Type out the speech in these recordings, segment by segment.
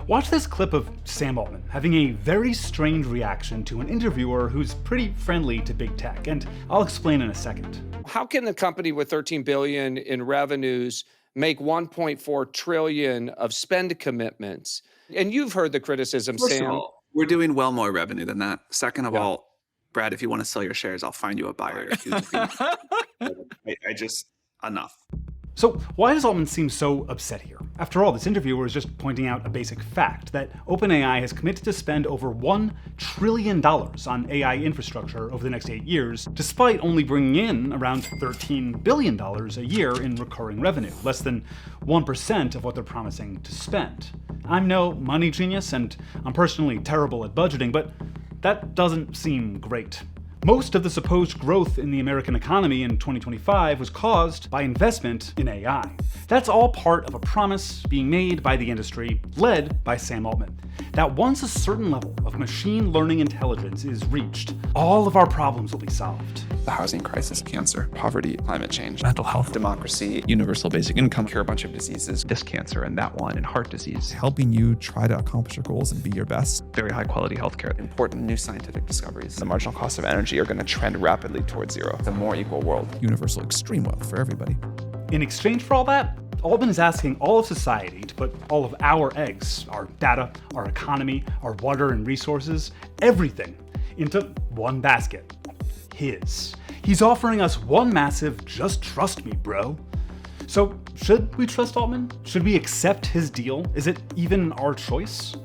Watch this clip of Sam Altman having a very strange reaction to an interviewer who's pretty friendly to big tech, and I'll explain in a second. How can a company with $13 billion in revenues make $1.4 trillion of spend commitments? And you've heard the criticism, First Sam. of all, we're doing well more revenue than that. Second of all, Brad, if you want to sell your shares, I'll find you a buyer. Enough. So why does Altman seem so upset here? After all, this interviewer is just pointing out a basic fact that OpenAI has committed to spend over $1 trillion on AI infrastructure over the next 8 years, despite only bringing in around $13 billion a year in recurring revenue, less than 1% of what they're promising to spend. I'm no money genius, and I'm personally terrible at budgeting, but that doesn't seem great. Most of the supposed growth in the American economy in 2025 was caused by investment in AI. That's all part of a promise being made by the industry, led by Sam Altman, that once a certain level of machine learning intelligence is reached, all of our problems will be solved. The housing crisis, cancer, poverty, climate change, mental health, democracy, universal basic income, cure a bunch of diseases, this cancer and that one, and heart disease. helping you try to accomplish your goals and be your best. Very high quality healthcare, important new scientific discoveries. The marginal cost of energy are going to trend rapidly towards zero. It's a more equal world. Universal extreme wealth for everybody. In exchange for all that, Altman is asking all of society to put all of our eggs, our data, our economy, our water and resources, everything, into one basket. His. He's offering us one massive just trust me, bro. So should we trust Altman? Should we accept his deal? Is it even our choice?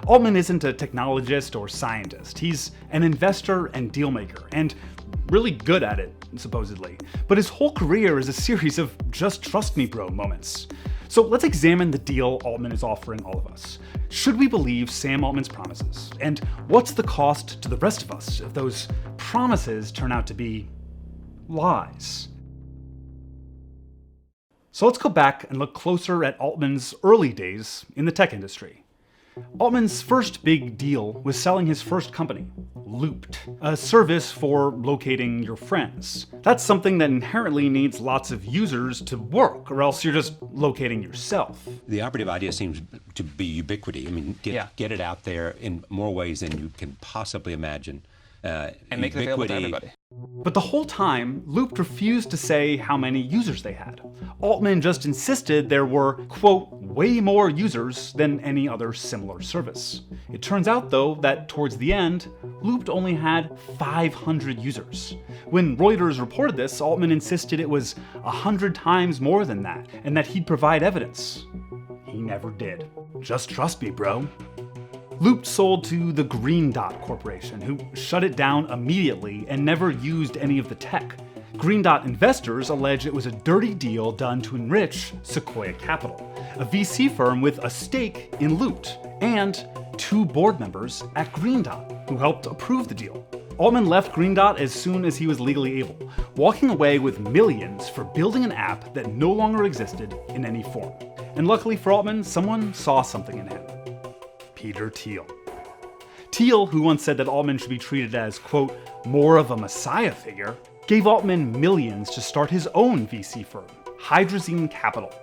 Altman isn't a technologist or scientist. He's an investor and deal maker, and really good at it, supposedly. But his whole career is a series of just trust me, bro moments. So let's examine the deal Altman is offering all of us. Should we believe Sam Altman's promises? And what's the cost to the rest of us if those promises turn out to be lies? So let's go back and look closer at Altman's early days in the tech industry. Altman's first big deal was selling his first company, Looped, a service for locating your friends. That's something that inherently needs lots of users to work, or else you're just locating yourself. The operative idea seems to be ubiquity. I mean, get it out there in more ways than you can possibly imagine. And make it available to everybody. But the whole time, Looped refused to say how many users they had. Altman just insisted there were, quote, way more users than any other similar service. It turns out, though, that towards the end, Looped only had 500 users. When Reuters reported this, Altman insisted it was 100 times more than that, and that he'd provide evidence. He never did. Just trust me, bro. Looped sold to the Green Dot Corporation, who shut it down immediately and never used any of the tech. Green Dot investors allege it was a dirty deal done to enrich Sequoia Capital, a VC firm with a stake in Looped, and 2 board members at Green Dot who helped approve the deal. Altman left Green Dot as soon as he was legally able, walking away with millions for building an app that no longer existed in any form. And luckily for Altman, someone saw something in him. Peter Thiel. Thiel, who once said that Altman should be treated as, quote, more of a messiah figure, gave Altman millions to start his own VC firm, Hydrazine Capital.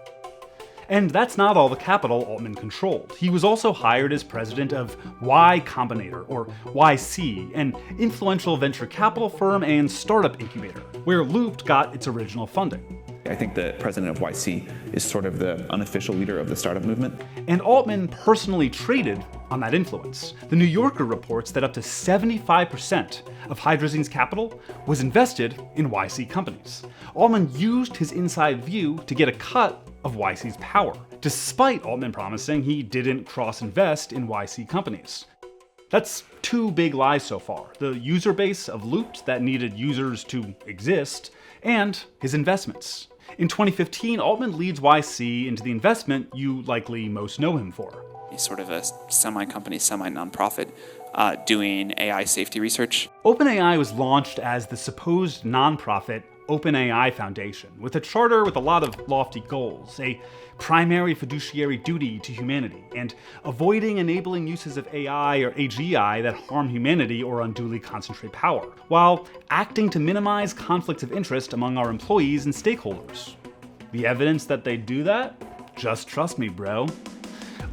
And that's not all the capital Altman controlled. He was also hired as president of Y Combinator, or YC, an influential venture capital firm and startup incubator, where Looped got its original funding. I think the president of YC is sort of the unofficial leader of the startup movement. And Altman personally traded on that influence. The New Yorker reports that up to 75% of Hydrazine's capital was invested in YC companies. Altman used his inside view to get a cut of YC's power, despite Altman promising he didn't cross-invest in YC companies. That's 2 big lies so far: the user base of Looped that needed users to exist, and his investments. In 2015, Altman leads YC into the investment you likely most know him for. He's sort of a semi-company, semi-nonprofit doing AI safety research. OpenAI was launched as the supposed nonprofit OpenAI Foundation, with a charter with a lot of lofty goals, a primary fiduciary duty to humanity, and avoiding enabling uses of AI or AGI that harm humanity or unduly concentrate power, while acting to minimize conflicts of interest among our employees and stakeholders. The evidence that they do that? Just trust me, bro.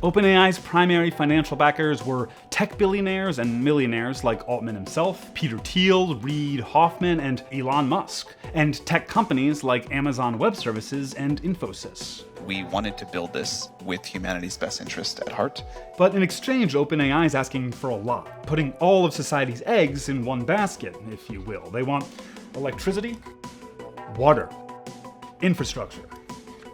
OpenAI's primary financial backers were tech billionaires and millionaires like Altman himself, Peter Thiel, Reid Hoffman, and Elon Musk, and tech companies like Amazon Web Services and Infosys. We wanted to build this with humanity's best interest at heart. But in exchange, OpenAI is asking for a lot, putting all of society's eggs in one basket, if you will. They want electricity, water, infrastructure,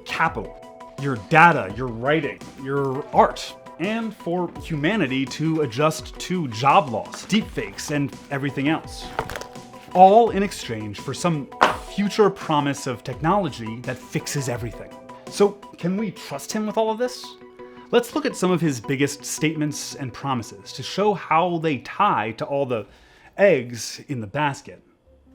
capital, your data, your writing, your art, and for humanity to adjust to job loss, deepfakes, and everything else. All in exchange for some future promise of technology that fixes everything. So, can we trust him with all of this? Let's look at some of his biggest statements and promises to show how they tie to all the eggs in the basket.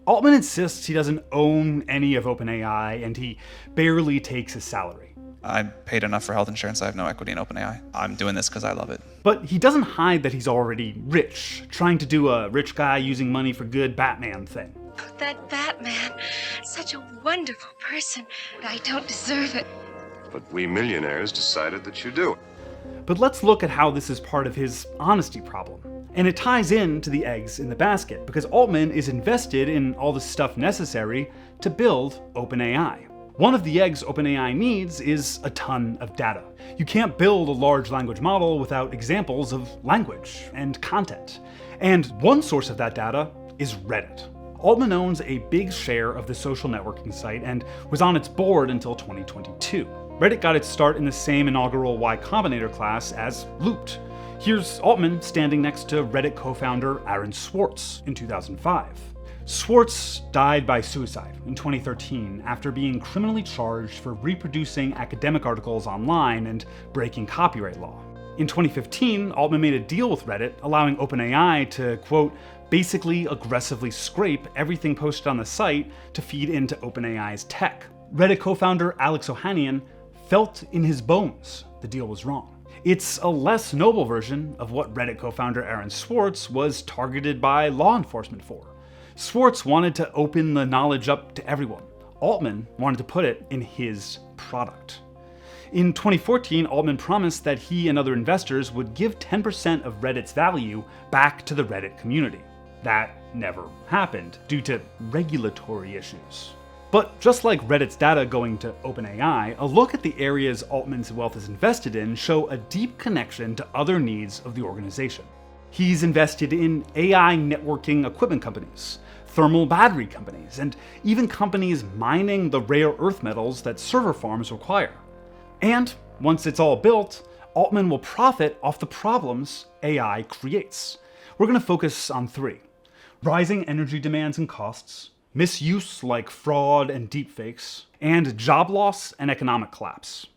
Altman insists he doesn't own any of OpenAI, and he barely takes his salary. I paid enough for health insurance. I have no equity in OpenAI. I'm doing this because I love it. But he doesn't hide that he's already rich, trying to do a rich guy using money for good Batman thing. That Batman, such a wonderful person. I don't deserve it. But we millionaires decided that you do. But let's look at how this is part of his honesty problem. And it ties in to the eggs in the basket, because Altman is invested in all the stuff necessary to build OpenAI. One of the eggs OpenAI needs is a ton of data. You can't build a large language model without examples of language and content. And one source of that data is Reddit. Altman owns a big share of the social networking site and was on its board until 2022. Reddit got its start in the same inaugural Y Combinator class as Looped. Here's Altman standing next to Reddit co-founder Aaron Swartz in 2005. Swartz died by suicide in 2013 after being criminally charged for reproducing academic articles online and breaking copyright law. In 2015, Altman made a deal with Reddit, allowing OpenAI to, quote, basically aggressively scrape everything posted on the site to feed into OpenAI's tech. Reddit co-founder Alex Ohanian felt in his bones the deal was wrong. It's a less noble version of what Reddit co-founder Aaron Swartz was targeted by law enforcement for. Swartz wanted to open the knowledge up to everyone. Altman wanted to put it in his product. In 2014, Altman promised that he and other investors would give 10% of Reddit's value back to the Reddit community. That never happened due to regulatory issues. But just like Reddit's data going to OpenAI, a look at the areas Altman's wealth is invested in show a deep connection to other needs of the organization. He's invested in AI networking equipment companies, thermal battery companies, and even companies mining the rare earth metals that server farms require. And once it's all built, Altman will profit off the problems AI creates. We're going to focus on three: rising energy demands and costs, misuse like fraud and deepfakes, and job loss and economic collapse.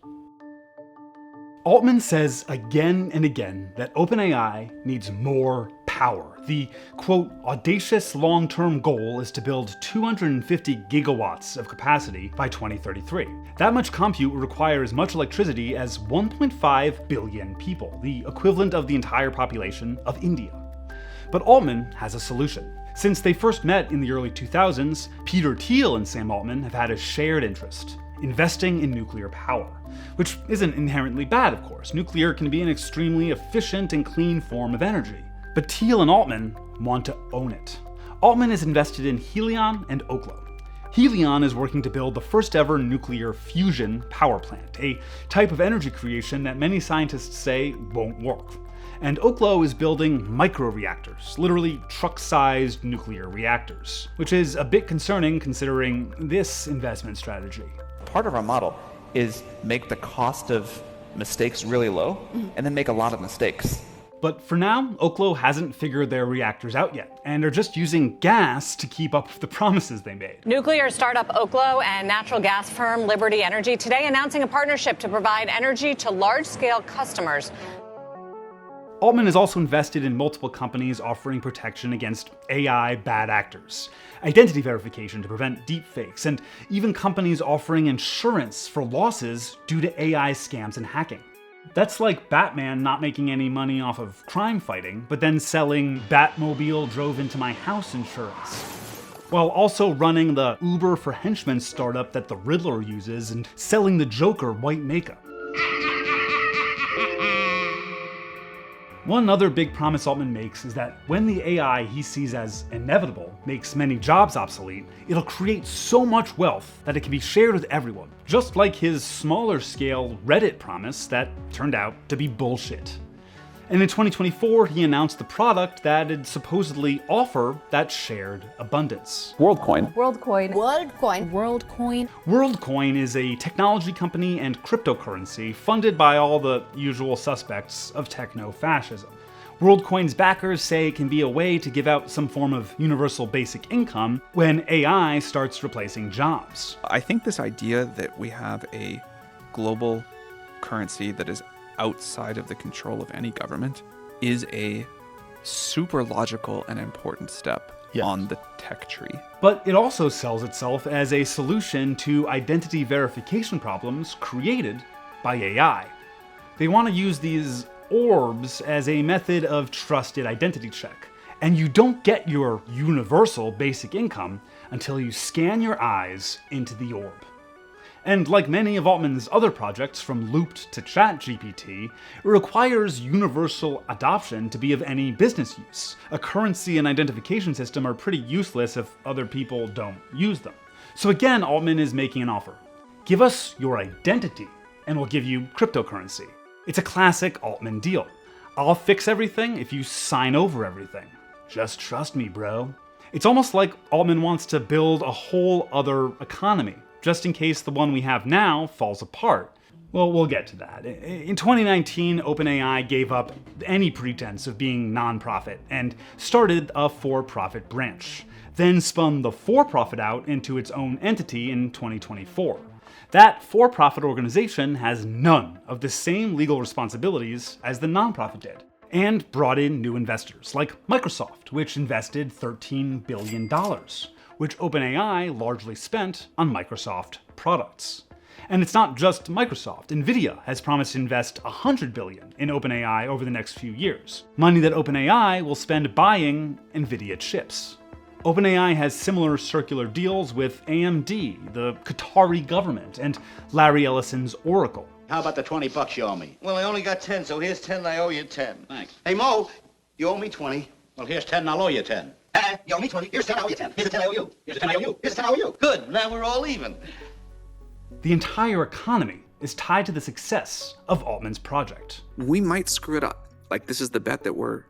Altman says again and again that OpenAI needs more power. The, quote, audacious long-term goal is to build 250 gigawatts of capacity by 2033. That much compute would require as much electricity as 1.5 billion people, the equivalent of the entire population of India. But Altman has a solution. Since they first met in the early 2000s, Peter Thiel and Sam Altman have had a shared interest: investing in nuclear power. Which isn't inherently bad, of course. Nuclear can be an extremely efficient and clean form of energy. But Thiel and Altman want to own it. Altman is invested in Helion and Oklo. Helion is working to build the first ever nuclear fusion power plant, a type of energy creation that many scientists say won't work. And Oklo is building microreactors, literally truck-sized nuclear reactors, which is a bit concerning considering this investment strategy. Part of our model is make the cost of mistakes really low and then make a lot of mistakes. But for now, Oklo hasn't figured their reactors out yet, and are just using gas to keep up with the promises they made. Nuclear startup Oklo and natural gas firm Liberty Energy today announcing a partnership to provide energy to large-scale customers. Altman is also invested in multiple companies offering protection against AI bad actors, identity verification to prevent deepfakes, and even companies offering insurance for losses due to AI scams and hacking. That's like Batman not making any money off of crime fighting, but then selling Batmobile drove into my house insurance, while also running the Uber for henchmen startup that the Riddler uses and selling the Joker white makeup. One other big promise Altman makes is that when the AI he sees as inevitable makes many jobs obsolete, it'll create so much wealth that it can be shared with everyone, just like his smaller scale Reddit promise that turned out to be bullshit. And in 2024, he announced the product that'd supposedly offer that shared abundance. WorldCoin. WorldCoin. WorldCoin. WorldCoin. WorldCoin is a technology company and cryptocurrency funded by all the usual suspects of techno-fascism. WorldCoin's backers say it can be a way to give out some form of universal basic income when AI starts replacing jobs. I think this idea that we have a global currency that is outside of the control of any government is a super logical and important step on the tech tree. But it also sells itself as a solution to identity verification problems created by AI. They want to use these orbs as a method of trusted identity check. And you don't get your universal basic income until you scan your eyes into the orb. And like many of Altman's other projects, from Looped to ChatGPT, it requires universal adoption to be of any business use. A currency and identification system are pretty useless if other people don't use them. So again, Altman is making an offer. Give us your identity, and we'll give you cryptocurrency. It's a classic Altman deal. I'll fix everything if you sign over everything. Just trust me, bro. It's almost like Altman wants to build a whole other economy, just in case the one we have now falls apart. Well, we'll get to that. In 2019, OpenAI gave up any pretense of being nonprofit and started a for-profit branch, then spun the for-profit out into its own entity in 2024. That for-profit organization has none of the same legal responsibilities as the nonprofit did, and brought in new investors, like Microsoft, which invested $13 billion, which OpenAI largely spent on Microsoft products. And it's not just Microsoft. Nvidia has promised to invest $100 billion in OpenAI over the next few years, money that OpenAI will spend buying Nvidia chips. OpenAI has similar circular deals with AMD, the Qatari government, and Larry Ellison's Oracle. How about the $20 you owe me? Well, I only got 10, so here's 10 and I owe you 10. Thanks. Hey, Mo, you owe me 20. Well, here's 10 and I'll owe you 10. You owe me 20. Here's 10, I owe you 10. Here's a 10, I owe you. Here's a 10 I owe you. Here's a 10, I owe you. Good, now we're all even. The entire economy is tied to the success of Altman's project. We might screw it up. Like, this is the bet that we're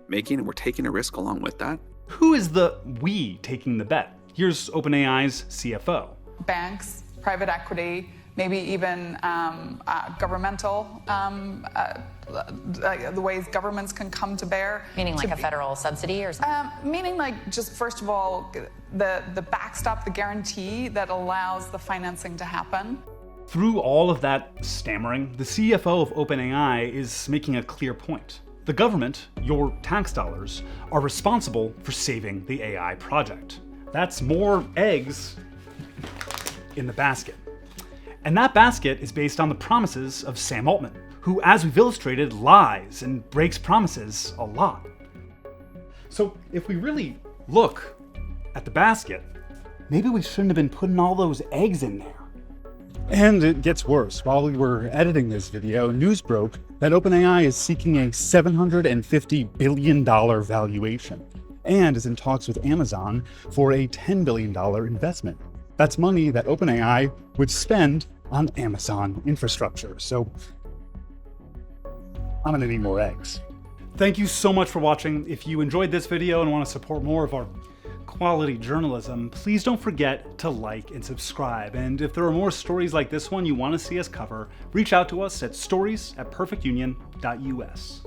making, and we're taking a risk along with that. Who is the we taking the bet? Here's OpenAI's CFO. Banks, private equity, maybe even governmental, the ways governments can come to bear. Meaning like a federal subsidy or something? Meaning like just first of all, the backstop, the guarantee that allows the financing to happen. Through all of that stammering, the CFO of OpenAI is making a clear point. The government, your tax dollars, are responsible for saving the AI project. That's more eggs in the basket. And that basket is based on the promises of Sam Altman, who, as we've illustrated, lies and breaks promises a lot. So if we really look at the basket, maybe we shouldn't have been putting all those eggs in there. And it gets worse. While we were editing this video, news broke that OpenAI is seeking a $750 billion valuation and is in talks with Amazon for a $10 billion investment. That's money that OpenAI would spend on Amazon infrastructure. So I'm gonna need more eggs. Thank you so much for watching. If you enjoyed this video and want to support more of our quality journalism, please don't forget to like and subscribe. And if there are more stories like this one you want to see us cover, reach out to us at stories@perfectunion.us.